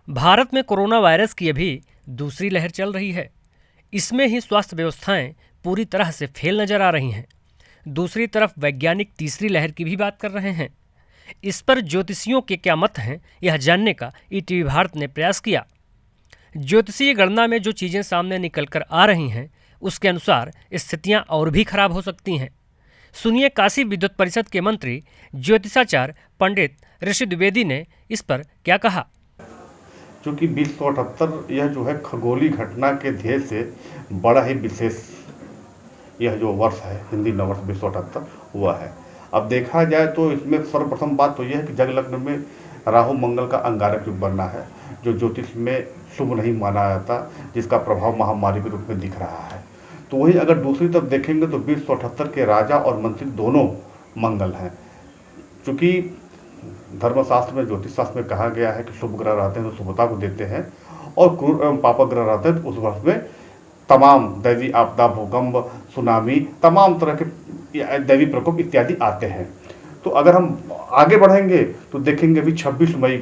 भारत में corona virus की अभी दूसरी लहर चल रही है। इसमें ही स्वास्थ्य व्यवस्थाएं पूरी तरह से फेल नजर आ रही हैं। दूसरी तरफ वैज्ञानिक तीसरी लहर की भी बात कर रहे हैं। इस पर ज्योतिषियों के क्या मत हैं, यह जानने का ईटीवी भारत ने प्रयास किया। ज्योतिषीय गणना में जो चीजें सामने निकल कर आ रही हैं, उसके अनुसार स्थितियां और भी खराब हो सकती हैं। सुनिए काशी विद्युत परिषद के मंत्री ज्योतिषाचार्य पंडित ऋषि द्विवेदी ने इस पर क्या कहा। चूँकि 2078 यह जो है खगोलीय घटना के ध्येय से बड़ा ही विशेष यह जो वर्ष है, हिंदी नववर्ष 2078 हुआ है। अब देखा जाए तो इसमें सर्वप्रथम बात तो यह है कि जग लग्न में राहु मंगल का अंगारक युग बनना है, जो ज्योतिष में शुभ नहीं माना जाता, जिसका प्रभाव महामारी के रूप में दिख रहा है। तो वही अगर दूसरी तरफ देखेंगे तो 2078 के राजा और मंत्री दोनों मंगल हैं। चूँकि धर्मशास्त्र में, ज्योतिष शास्त्र में कहा गया है कि शुभ ग्रह रहते हैं तो शुभता को देते हैं, और क्रूर एवं पापक ग्रह रहते हैं तो उस वर्ष में तमाम दैवी आपदा, भूकंप, सुनामी, तमाम तरह के दैवी प्रकोप इत्यादि आते हैं। तो अगर हम आगे बढ़ेंगे तो देखेंगे अभी 26 मई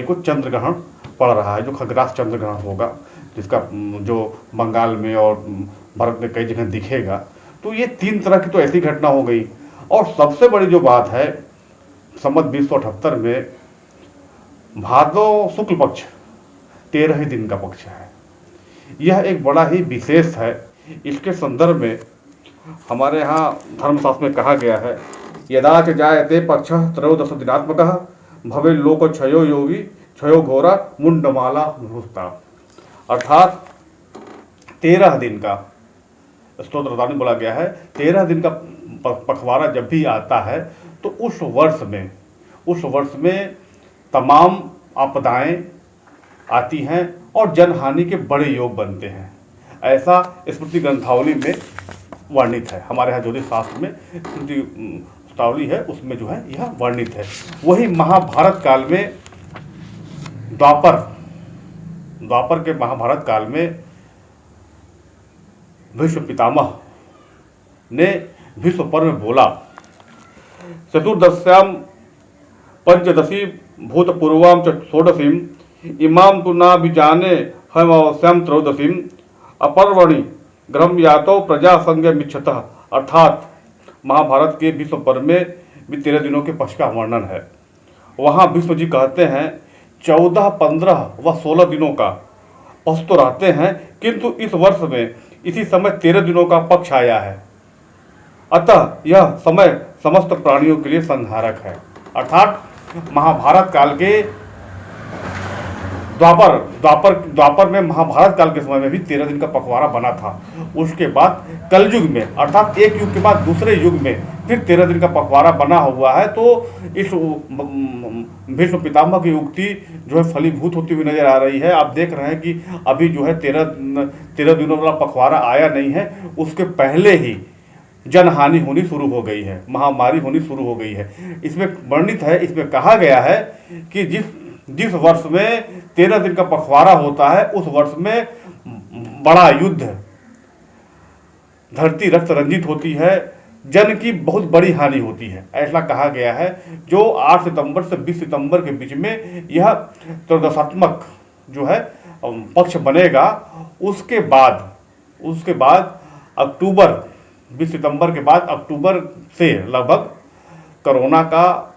को चंद्र ग्रहण पड़ रहा है, जो खग्रास चंद्र ग्रहण होगा, जिसका जो बंगाल में और भारत में कई जगह दिखेगा। तो ये 3 तरह की तो ऐसी घटना हो गई। और सबसे बड़ी जो बात है, संवत 2078 में भादो शुक्ल पक्ष 13 ही दिन का पक्ष है। यह एक बड़ा ही विशेष है। इसके संदर्भ में हमारे यहाँ धर्मशास्त्र में कहा गया है, यदा च जायते पक्षः त्रयोदश दिनात्मकः भवे लोक क्षयो योगी क्षयो घोरा मुंडमाला मुहुस्ता। अर्थात 13 दिन का स्तोत्रदान में बोला गया है, 13 दिन का पखवाड़ा जब भी आता है तो उस वर्ष में तमाम आपदाएं आती हैं और जनहानि के बड़े योग बनते हैं। ऐसा स्मृति ग्रंथावली में वर्णित है। हमारे यहाँ ज्योतिष शास्त्र में स्मृति ग्रंथावली है, उसमें जो है यह वर्णित है। वही महाभारत काल में द्वापर के महाभारत काल में भीष्म पितामह ने भीष्म पर्व में बोला, चतुर्दश्याम पंचदशी भूतपूर्वाम च षोडशीम इमाम तु ना विजाने हम अवश्याम त्रयोदशीम अपर्वणि ग्रह यातो प्रजा संज्ञ मिच्छतः। अर्थात महाभारत के भीष्म पर्व में भी 13 दिनों के पक्ष का वर्णन है। वहाँ भीष्म जी कहते हैं 14, 15 व 16 दिनों का पक्ष तो रहते हैं, किंतु इस वर्ष में इसी समय 13 दिनों का पक्ष आया है। अतः यह समय समस्त प्राणियों के लिए संहारक है। अर्थात महाभारत काल के द्वापर में महाभारत काल के समय में भी 13 दिन का पखवाड़ा बना था। उसके बाद कलयुग में, अर्थात एक युग के बाद दूसरे युग में फिर 13 दिन का पखवाड़ा बना हुआ है। तो इस भीष्म पितामह की उक्ति जो है फलीभूत होती हुई नजर आ रही है। आप देख रहे हैं कि अभी जो है 13 दिनों वाला पखवाड़ा आया नहीं है, उसके पहले ही जनहानि होनी शुरू हो गई है, महामारी होनी शुरू हो गई है। इसमें वर्णित है, इसमें कहा गया है कि जिस वर्ष में 13 दिन का पखवाड़ा होता है, उस वर्ष में बड़ा युद्ध, धरती रक्त रंजित होती है, जन की बहुत बड़ी हानि होती है, ऐसा कहा गया है। जो 8 सितंबर से 20 सितंबर के बीच में यह त्रयोदशात्मक जो है पक्ष बनेगा। उसके बाद अक्टूबर, 20 सितंबर के बाद अक्टूबर से लगभग कोरोना का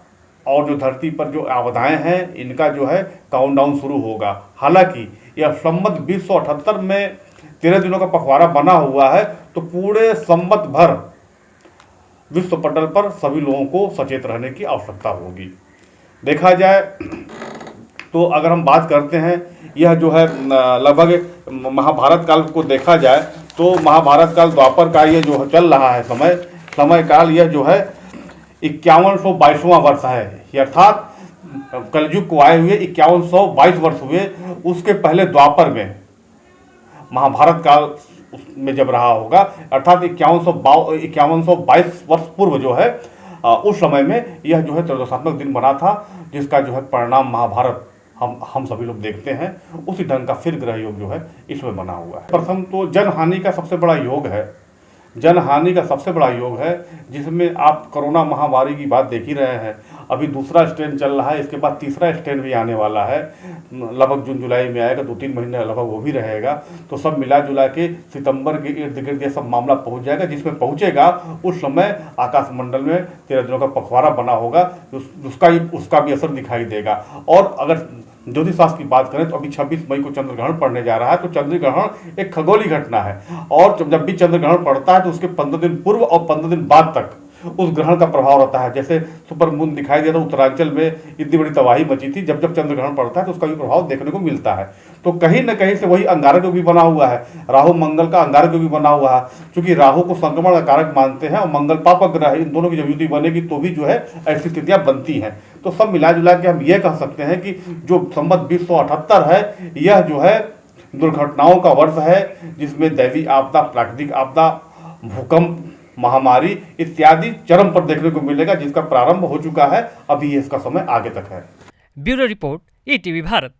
और जो धरती पर जो आपदाएं हैं, इनका जो है काउंटडाउन शुरू होगा। हालांकि यह संवत 2078 में 13 दिनों का पखवाड़ा बना हुआ है, तो पूरे संवत भर विश्व पटल पर सभी लोगों को सचेत रहने की आवश्यकता होगी। देखा जाए तो अगर हम बात करते हैं, यह जो है लगभग महाभारत काल को देखा जाए तो महाभारत काल द्वापर का ये जो चल रहा है समय काल, यह जो है 5122वां वर्ष है। अर्थात कलयुग को आए हुए 5122 वर्ष हुए। उसके पहले द्वापर में महाभारत काल में जब रहा होगा, अर्थात 5122 वर्ष पूर्व जो है उस समय में यह जो है त्रयोदशात्मक दिन बना था, जिसका जो है परिणाम महाभारत हम सभी लोग देखते हैं। उसी ढंग का फिर ग्रह योग जो है इसमें बना हुआ है। प्रथम तो जनहानि का सबसे बड़ा योग है, जिसमें आप कोरोना महामारी की बात देख ही रहे हैं। अभी दूसरा स्ट्रेन चल रहा है, इसके बाद तीसरा स्ट्रेन भी आने वाला है, लगभग जून जुलाई में आएगा, 2-3 महीने लगभग वो भी रहेगा। तो सब मिला जुला के सितंबर के इर्द गिर्द ये सब मामला पहुंच जाएगा, जिसमें पहुंचेगा उस समय आकाशमंडल में 13 दिनों का पखवाड़ा बना होगा, उसका भी असर दिखाई देगा। और अगर ज्योतिष शास्त्र की बात करें तो अभी 26 मई को चंद्र ग्रहण पड़ने जा रहा है। तो चंद्र ग्रहण एक खगोलीय घटना है, और जब भी चंद्र ग्रहण पड़ता है तो उसके 15 दिन पूर्व और 15 दिन बाद तक उस ग्रहण का प्रभाव रहता है। जैसे सुपर मून दिखाई दिया था उत्तरांचल में, इतनी बड़ी तबाही मची थी, जब चंद्र ग्रहण पड़ता है तो उसका भी प्रभाव देखने को मिलता है। तो कहीं न कहीं से वही अंगारक योग भी बना हुआ है, राहु मंगल का अंगारक योग भी बना हुआ है, क्योंकि राहु को संक्रमण का कारक मानते हैं और मंगल पापक ग्रह है। इन दोनों की जब युति बनेगी तो भी जो है ऐसी स्थितियां बनती हैं। तो सब मिला जुला के हम ये कह सकते हैं कि जो संवत 2078 है, यह जो है दुर्घटनाओं का वर्ष है, जिसमें दैवी आपदा, प्राकृतिक आपदा, भूकंप, महामारी इत्यादि चरम पर देखने को मिलेगा, जिसका प्रारंभ हो चुका है, अभी इसका समय आगे तक है। Bureau report, ETV Bharat.